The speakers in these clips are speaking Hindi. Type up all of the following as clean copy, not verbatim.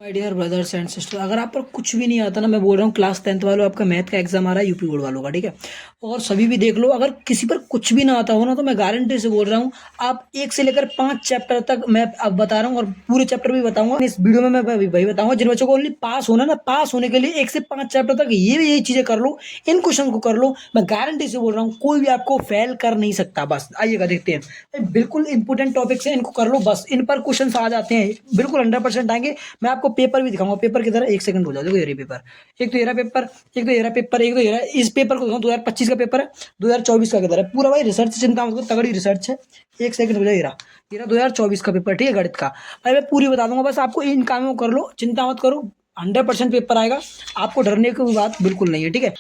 My dear brothers and sister, अगर आप पर कुछ भी नहीं आता ना, मैं बोल रहा हूँ क्लास 10th वालों, आपका मैथ का एग्जाम आ रहा है यूपी बोर्ड वालों का, ठीक है। और सभी भी देख लो, अगर किसी पर कुछ भी ना आता हो ना, तो मैं गारंटी से बोल रहा हूँ, आप 1 से लेकर 5 चैप्टर तक मैं अब बता रहा हूँ, और पूरे चैप्टर भी बताऊंगा इस वीडियो में। मैं वही बताऊंगा जिन बच्चों को ओनली पास होना ना, पास होने के लिए 1 से 5 चैप्टर तक यही चीजें कर लो, इन क्वेश्चन को कर लो। मैं गारंटी से बोल रहा हूँ, कोई भी आपको फेल कर नहीं सकता। बस आइएगा, देखते हैं बिल्कुल इंपॉर्टेंट टॉपिक्स है, इनको कर लो, बस इन पर क्वेश्चन आ जाते हैं, बिल्कुल 100% आएंगे। मैं आपको पेपर भी दिखाऊंगा, पेपर की तरह। 1 सेकंड हो जाओ, देखो ये पेपर, एक तो ये रहा पेपर, एक तो ये रहा पेपर, एक तो ये रहा। इस पेपर को दिखाऊं, 2025 का पेपर है, 2024 का किधर है पूरा भाई। रिसर्च चिंता मत करो, तगड़ी रिसर्च है। 1 सेकंड हो जाए, ये रहा 2024 का पेपर, ठीक है, गणित का। भाई मैं पूरी बता दूंगा, बस आपको इन कामों को कर लो, चिंता मत करो। 100% पेपर आएगा, आपको डरने की बात बिल्कुल नहीं है, ठीक है।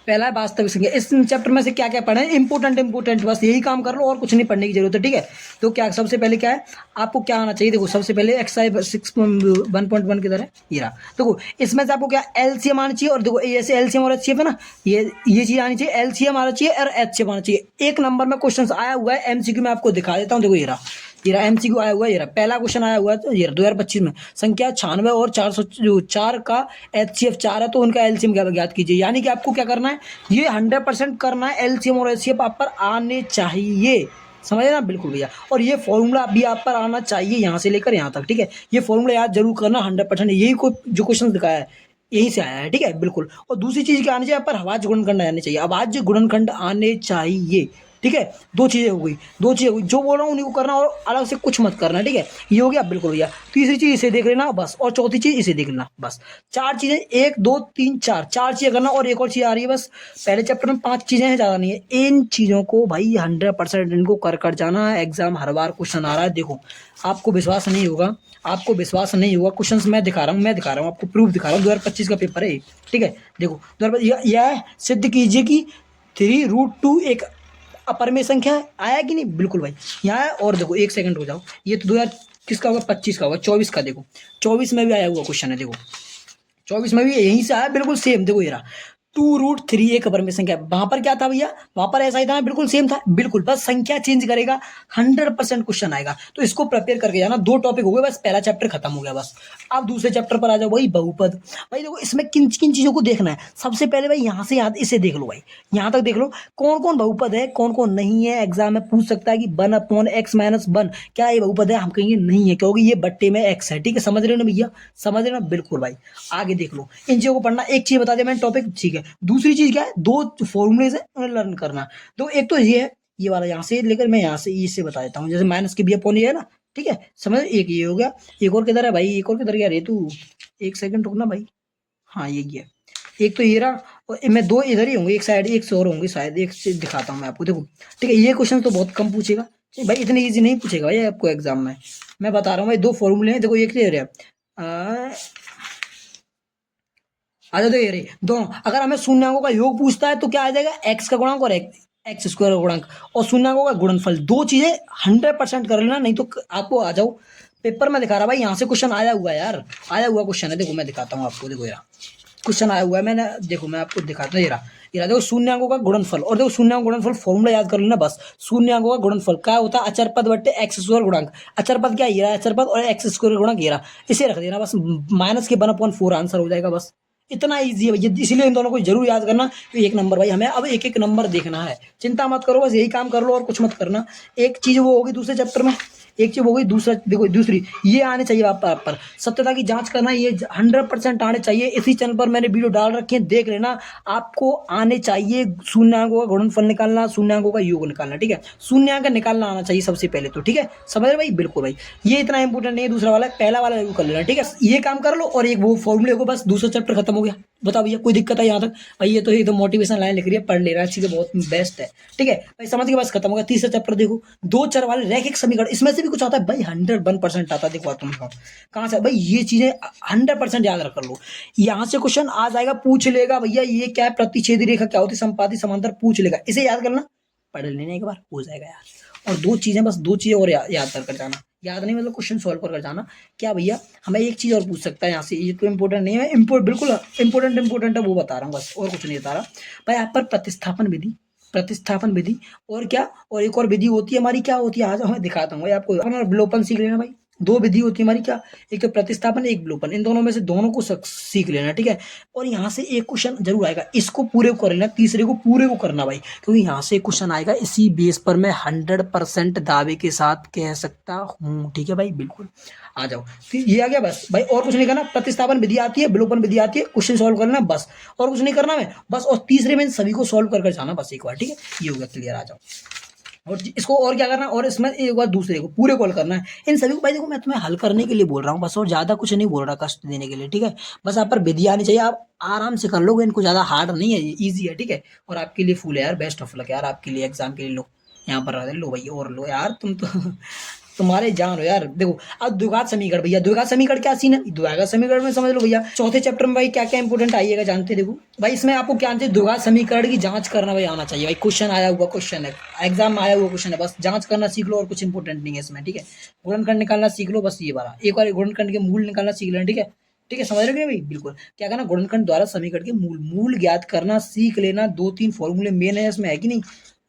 पहला है वास्तविक संख्या। इस चैप्टर में से क्या क्या पढ़े, इंपोर्टेंट बस यही काम कर लो, और कुछ नहीं पढ़ने की जरूरत है, ठीक है। तो क्या सबसे पहले क्या है, आपको क्या आना चाहिए, देखो सबसे पहले एक्सरसाइज 6.1.1 किधर है, ये रहा। देखो इसमें से आपको क्या एलसीएम आना चाहिए, और देखो ऐसे एलसीएम और एचसीएफ है ना, ये चीज आनी चाहिए, एलसीएम आना चाहिए और एचसीएफ आना चाहिए। 1 नंबर में क्वेश्चन आया हुआ है एमसीक्यू में, आपको दिखा देता हूँ, देखो ये रहा एमसीक्यू आया हुआ है, ये रहा पहला क्वेश्चन आया हुआ है, तो ये 2025 में संख्या 96 और 404 का एचसीएफ 4 है, तो उनका एलसीएम ज्ञात कीजिए। यानी कि आपको क्या करना है, ये 100% करना है, एलसीएम और एचसीएफ आप पर आने चाहिए, समझे ना, बिल्कुल भैया। और ये फॉर्मूला भी आप पर आना चाहिए, यहाँ से लेकर यहाँ तक, ठीक है। ये फॉर्मूला याद जरूर करना 100%, यही को जो क्वेश्चन दिखाया है यहीं से आया है, ठीक है, बिल्कुल। और दूसरी चीज क्या आनी चाहिए, आप पर आवाज गुणनखंड आने चाहिए, आवाज गुणनखंड आने चाहिए, ठीक है। दो चीजें हो गई, दो चीजें हो गई, जो बोल रहा हूँ उन्हीं को करना, और अलग से कुछ मत करना, ठीक है। ये हो गया, बिल्कुल भैया। तीसरी चीज इसे देख लेना बस, और चौथी चीज इसे देख लेना बस। 4 चीजें, 1 2 3 4, 4 चीजें करना, और एक और चीज आ रही है बस। पहले चैप्टर में 5 चीजें हैं, ज्यादा नहीं है। इन चीजों को भाई 100% इनको कर जाना है। एग्जाम हर बार क्वेश्चन आ रहा है, देखो आपको विश्वास नहीं होगा, आपको विश्वास नहीं होगा, क्वेश्चन मैं दिखा रहा हूँ, मैं दिखा रहा हूँ आपको, प्रूफ दिखा रहा हूँ। 2025 का पेपर है, ठीक है। देखो 2025, यह सिद्ध कीजिए कि 3√2 एक अपर में संख्या है, आया कि नहीं, बिल्कुल भाई यहाँ है। और देखो 1 सेकंड हो जाओ, ये तो 2000 किसका होगा, 25 का होगा, 24 का। देखो 24 में भी आया हुआ क्वेश्चन है, देखो 24 में भी यहीं से आया, बिल्कुल सेम। देखो ये रहा 2√3 एक अपर में संख्या। वहां पर क्या था भैया, वहां पर ऐसा ही था, बिल्कुल सेम था, बिल्कुल, बस संख्या चेंज करेगा, 100% क्वेश्चन आएगा। तो इसको प्रिपेयर करके जाना। 2 टॉपिक हो गए, बस पहला चैप्टर खत्म हो गया बस। अब दूसरे चैप्टर पर आ जाओ, वही बहुपद। भाई देखो इसमें किन किन चीजों को देखना है, सबसे पहले भाई यहाँ से याद, इसे देख लो भाई, यहाँ तक देख लो, कौन कौन बहुपद है, कौन कौन नहीं है। एग्जाम में पूछ सकता है कि 1/x-1 क्या ये बहुपद है, हम कहेंगे नहीं है, क्योंकि ये बट्टे में एक्स है, ठीक है। समझ रहे हो ना भैया, समझ रहे हो ना, बिल्कुल भाई। आगे देख लो, इन चीजों को पढ़ना। एक चीज बता दिया मैंने टॉपिक, ठीक है। दूसरी चीज क्या है, 2 फॉर्मूलेज है, उन्हें लर्न करना। तो एक तो ये है, ये वाला यहाँ से लेकर मैं यहाँ से इससे बता देता हूँ, जैसे माइनस के भी अपॉन ये है ना, ठीक है, समझ। एक ये हो गया, एक और किधर है भाई, एक और किधर गया रे तू, 1 सेकंड रुकना भाई। हाँ ये गया, एक तो ये रहा, और मैं 2 इधर ही होंगे, एक साइड एक से और होंगे शायद, एक से दिखाता हूँ मैं आपको, देखो, ठीक है। ये क्वेश्चन तो बहुत कम पूछेगा भाई, इतने इजी नहीं पूछेगा भाई आपको एग्जाम में। मैं बता रहा हूँ भाई, 2 फॉर्मूले हैं, देखो एक ये रहा, अच्छा तो ये रही दोनों। अगर हमें शून्यंकों का योग पूछता है, तो क्या आ जाएगा, एक्स का गुणांक और एक्स स्क्वायर का गुणांक, और शून्यंकों का गुणनफल। 2 चीजें 100% कर लेना, नहीं तो आपको आ जाओ पेपर में दिखा रहा भाई, यहाँ से क्वेश्चन आया हुआ है यार, आया हुआ क्वेश्चन है। देखो मैं दिखाता हूँ आपको, देखो यार क्वेश्चन आया हुआ है, मैंने, देखो मैं आपको दिखाता हूँ, ये रहा देखो, शून्यंकों का गुणनफल। और देखो शून्यंक गुणनफल फॉर्मूला याद कर लेना बस। शून्यंकों का गुणनफल क्या होता है, अचर पद बट्टे एक्स स्क्वायर गुणांक। अचर पद क्या, ये रहा अचर पद, और एक्स स्क्वायर गुणांक ये रहा। इसे रख देना बस, माइनस के 1/4 आंसर हो जाएगा बस। इतना इजी है भैया, इसीलिए इन दोनों को जरूर याद करना। तो 1 नंबर भाई, हमें अब एक एक नंबर देखना है, चिंता मत करो, बस यही काम कर लो और कुछ मत करना। एक चीज वो होगी दूसरे चैप्टर में, एक चीज हो गई। दूसरा देखो, दूसरी ये आने चाहिए आप पर सत्यता की जांच करना, ये 100% आने चाहिए। इसी चैनल पर मैंने वीडियो डाल रखे हैं, देख लेना, आपको आने चाहिए। शून्यंकों का गुणनफल निकालना, शून्यंकों का योग निकालना, ठीक है। शून्यंक निकालना आना चाहिए सबसे पहले तो, ठीक है, समझ रहे भाई, बिल्कुल भाई। ये इतना इंपॉर्टेंट नहीं है, दूसरा वाला पहला वाला कर लेना, ठीक है। ये काम कर लो, और एक वो फॉर्मूले को, बस दूसरा चैप्टर खत्म हो गया। बताओ भैया कोई दिक्कत है यहाँ तक भाई, ये तो एकदम मोटिवेशन लाइन लिख रही है, पढ़ ले रहा है, चीजें बहुत बेस्ट है, ठीक है भाई, समझ के बस खत्म हो गया। तीसरा चैप्टर देखो, 2 चर वाले रैखिक समीकरण, इसमें से भी कुछ आता है भाई, 101% आता है। देखो तुम कहाँ से भाई, ये चीजें 100% याद रख लो। यहाँ से क्वेश्चन आ जाएगा, पूछ लेगा भैया ये क्या है, प्रतिच्छेदी रेखा क्या होती है, संपाती समांतर, पूछ लेगा, इसे याद करना, पढ़ लेने एक बार हो जाएगा यार। और 2 चीजें, बस 2 चीजें और याद कर जाना, याद नहीं मतलब क्वेश्चन सॉल्व कर जाना। क्या भैया हमें एक चीज और पूछ सकता है यहाँ से, ये तो इंपॉर्टेंट नहीं है, बिल्कुल इंपॉर्टेंट है, वो बता रहा हूँ बस, और कुछ नहीं बता रहा भाई। आप पर प्रतिस्थापन विधि, और क्या, और एक और विधि होती है हमारी, क्या होती है, आज हमें दिखाता हूँ भाई आपको। विलोपन सीख लेना भाई, दो विधि होती है हमारी क्या, एक तो प्रतिस्थापन, एक विलोपन, इन दोनों में से दोनों को सीख लेना, ठीक है। और यहाँ से एक क्वेश्चन जरूर आएगा, इसको पूरे को कर लेना, तीसरे को पूरे को करना भाई, क्योंकि यहाँ से एक क्वेश्चन आएगा, इसी बेस पर मैं 100% दावे के साथ कह सकता हूँ, ठीक है भाई, बिल्कुल। आ जाओ, तो ये आ गया बस भाई, और कुछ नहीं करना, प्रतिस्थापन विधि आती है, विलोपन विधि आती है, क्वेश्चन सॉल्व करना बस, और कुछ नहीं करना है बस, और तीसरे में सभी को सॉल्व कर जाना बस एक बार, ठीक है, ये हो गया क्लियर। आ जाओ, और इसको और क्या करना है, और इसमें एक बार दूसरे को पूरे को हल करना है, इन सभी को भाई देखो मैं तुम्हें हल करने के लिए बोल रहा हूँ बस, और ज्यादा कुछ नहीं बोल रहा कष्ट देने के लिए, ठीक है। बस आप पर विधि आनी चाहिए, आप आराम से कर लोगे, इनको ज्यादा हार्ड नहीं है, ईजी है, ठीक है। और आपके लिए फुल है यार, बेस्ट ऑफ लक यार, आपके लिए एग्जाम के लिए लो, यहाँ पर लो भाई, और लो यार, तुम तो तुम्हारे जान हो यार। देखो अब द्विघात समीकरण भैया, द्विघात समीकरण क्या सीन है, द्विघात समीकरण में समझ लो भैया, चौथे चैप्टर में भाई क्या क्या इंपोर्टेंट आइएगा जानते, देखो भाई इसमें आपको क्या चाहिए, द्विघात समीकरण की जांच करना भाई आना चाहिए भाई, क्वेश्चन आया हुआ क्वेश्चन है, एग्जाम में आया हुआ क्वेश्चन है, बस जांच करना सीख लो, और कुछ इंपोर्टेंट नहीं है इसमें, ठीक है। गुणनखंड निकालना सीख लो बस, ये बारा एक बार गुणनखंड के मूल निकालना सीख लेना, ठीक है, ठीक है, समझ रहे हो भाई, बिल्कुल। क्या करना, गुणनखंड द्वारा समीकरण के मूल ज्ञात करना सीख लेना, 2-3 फॉर्मूले मेन है इसमें, है कि नहीं,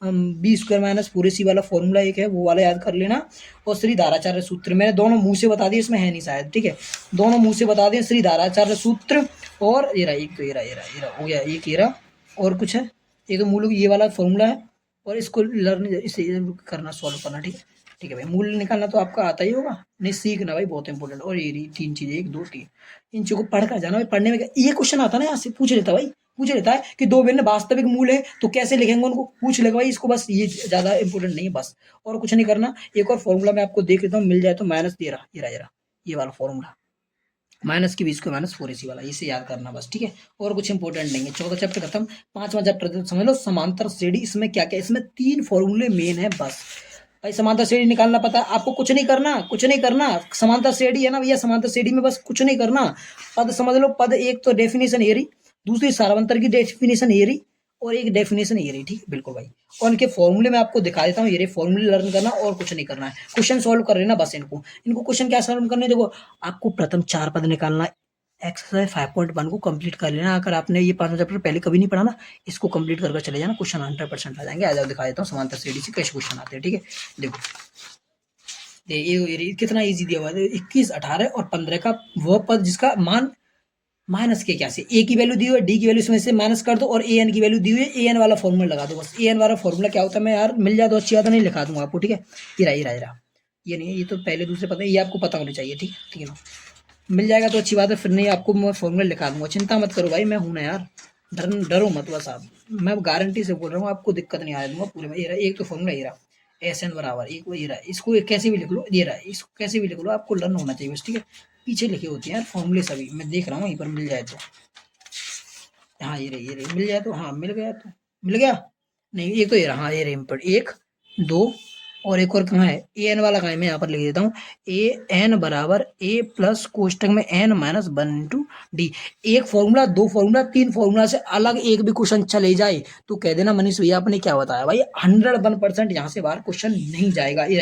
बी स्क्वायर माइनस 4ac वाला फॉर्मूला एक है, वो वाला याद कर लेना, और श्री धाराचार्य सूत्र मैंने दोनों मुंह से बता दिए, इसमें है नहीं शायद, ठीक है, दोनों मुंह से बता दिए, श्री धाराचार्य सूत्र, और ये रहा एक, तो ये रहा हो गया एक, ये रहा, और कुछ है, एक तो मूल ये वाला फॉर्मूला है, और इसको लर्न इसे करना, सॉल्व करना, ठीक है, ठीक है भाई, मूल निकालना तो आपका आता ही होगा, नहीं सीखना भाई बहुत इंपॉर्टेंट, और ये रही 3 चीजें, 1 2 3, इन चीजों को पढ़ कर जाना भाई, पढ़ने में ये क्वेश्चन आता ना, यहाँ से पूछ लेता भाई, पूछ लेता है कि दो भिन्न वास्तविक मूल है तो कैसे लिखेंगे उनको, पूछ लेगा भाई इसको, बस ये ज्यादा इंपॉर्टेंट नहीं है बस, और कुछ नहीं करना। एक और फॉर्मूला मैं आपको देख लेता हूँ, मिल जाए तो, माइनस ये वाला फॉर्मूला, माइनस की 20 को माइनस 4ac वाला, इसे याद करना बस, ठीक है, और कुछ इंपॉर्टेंट नहीं है। चौथा चैप्टर खत्म, 5वां चैप्टर समझ लो, समांतर श्रेणी, इसमें क्या क्या, इसमें 3 फॉर्मूले मेन है बस भाई, समांतर श्रेणी निकालना पता है आपको, कुछ नहीं करना, कुछ नहीं करना, समांतर श्रेणी है ना भैया, समांतर श्रेणी में बस कुछ नहीं करना, पद समझ लो, पद एक तो डेफिनेशन ये रही, दूसरी सारवंतर की डेफिनेशन ये रही, और एक डेफिनेशन ये रही, ठीक है, बिल्कुल भाई। और इनके फॉर्मूले मैं आपको दिखा देता हूँ, ये फॉर्मूले लर्न करना, और कुछ नहीं करना है, क्वेश्चन सॉल्व कर लेना बस, इनको इनको क्वेश्चन क्या सॉल्व करने, देखो आपको प्रथम 4 पद निकालना, एक्सरसाइज 5.1 को कंप्लीट कर लेना, अगर आपने ये 5वां चैप्टर पहले कभी नहीं पढ़ा ना, इसको कंप्लीट करके चले जाना, क्वेश्चन 100% आ जाएंगे। आ जाओ दिखा देता हूँ समांतर श्रेणी से कैसे क्वेश्चन आते हैं, ठीक है, देखो ये कितना इजी दिया हुआ है, 21 18 और 15 का वह पद जिसका मान माइनस के क्या से, ए की वैल्यू दी हुई है, डी की वैल्यू इसमें से माइनस कर दो, और ए एन की वैल्यू दी हुई है, ए एन वाला फॉर्मूला लगा दो बस। ए एन वाला फॉर्मूला क्या होता है, मैं यार मिल जाए तो अच्छी बात नहीं, लिखा दूंगा आपको, ठीक है, ये रहा, ये नहीं है, ये तो पहले दूसरे पता है, ये आपको पता होना चाहिए, ठीक ठीक है ना, मिल जाएगा तो अच्छी बात है, फिर नहीं आपको मैं फॉर्मूला लिखा दूंगा, चिंता मत करो भाई, मैं हूं ना यार, डरो मत बस आप, मैं गारंटी से बोल रहा हूँ, आपको दिक्कत नहीं आने दूंगा पूरे में। ये रहा एक तो फॉर्मूला, ये रहा एस एन बराबर एक, ये रहा, इसको कैसे भी लिख लो, ये रहा, इसको कैसे भी लिख लो, आपको लर्न होना चाहिए बस, ठीक है, पीछे लिखे होते हैं यार फॉर्मूले सभी, मैं देख रहा हूँ यहीं पर, मिल जाए तो, हाँ ये रही मिल जाए तो, हाँ मिल गया तो, मिल गया नहीं, एक तो ये रहा, हाँ ये रही इम्पोर्ट, 1 2, और एक और कहाँ है, ए एन वाला कहाँ है, मैं यहाँ पर लिख देता हूँ, ए एन बराबर ए प्लस कोष्टक में एन माइनस 1 इंटू डी। एक फॉर्मूला, 2 फॉर्मूला, 3 फॉर्मूला से अलग एक भी क्वेश्चन चले जाए तो कह देना मनीष भैया आपने क्या बताया भाई, 101% यहाँ से बाहर क्वेश्चन नहीं जाएगा। ये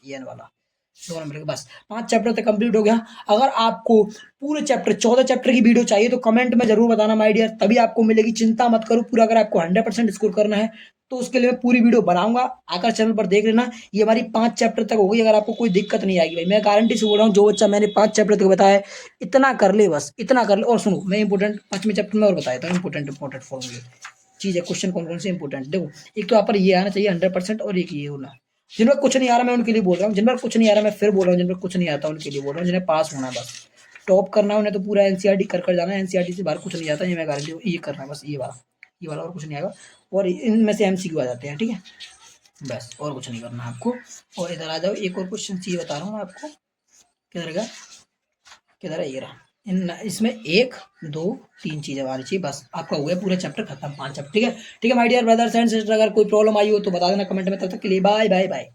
एन वाला दोनों मिलकर बस 5 चैप्टर तक कंप्लीट हो गया। अगर आपको पूरे चैप्टर 14 चैप्टर की वीडियो चाहिए तो कमेंट में जरूर बताना माय डियर, तभी आपको मिलेगी, चिंता मत करो पूरा। अगर आपको 100% स्कोर करना है तो उसके लिए मैं पूरी वीडियो बनाऊंगा, आकर चैनल पर देख लेना। ये हमारी 5 चैप्टर तक हो गई, अगर आपको कोई दिक्कत नहीं आएगी भाई, मैं गारंटी से बोल रहा हूँ, जो बच्चा मैंने 5 चैप्टर तक बताया इतना कर ले, बस इतना कर ले। और सुनो, मैं इंपोर्टेंट 5वें चैप्टर में और बताया था, इंपोर्टेंट फॉर्मूले चीज है, क्वेश्चन कौन कौन से इंपोर्टेंट। देखो एक तो यहाँ पर ये आना चाहिए 100% और एक ये होना। जिन पर कुछ नहीं आ रहा मैं उनके लिए बोल रहा हूँ, जिन पर कुछ नहीं आ रहा मैं फिर बोल रहा हूँ, जिन पर कुछ नहीं आता उनके लिए बोल रहा हूँ, जिन्हें पास होना है बस टॉप करना है उन्हें तो पूरा एनसीईआरटी कर जाना है, एनसीईआरटी से बाहर कुछ नहीं आता, ये मैं गारंटी, ये करना है बस, ये वाला और कुछ नहीं आएगा, और इनमें से एमसीक्यू आ जाते हैं, ठीक है बस, और कुछ नहीं करना आपको। और इधर आ जाओ, एक और क्वेश्चन चाहिए बता रहा हूँ मैं आपको, किधर गया, किधर है, ये रहा। इसमें 1 2 3 चीजें हमारी चाहिए, बस आपका हो गया पूरा चैप्टर खत्म, 5 चैप्टर, ठीक है my dear brothers and sister. अगर कोई प्रॉब्लम आई हो तो बता देना कमेंट में, तब तक के लिए बाय बाय बाय।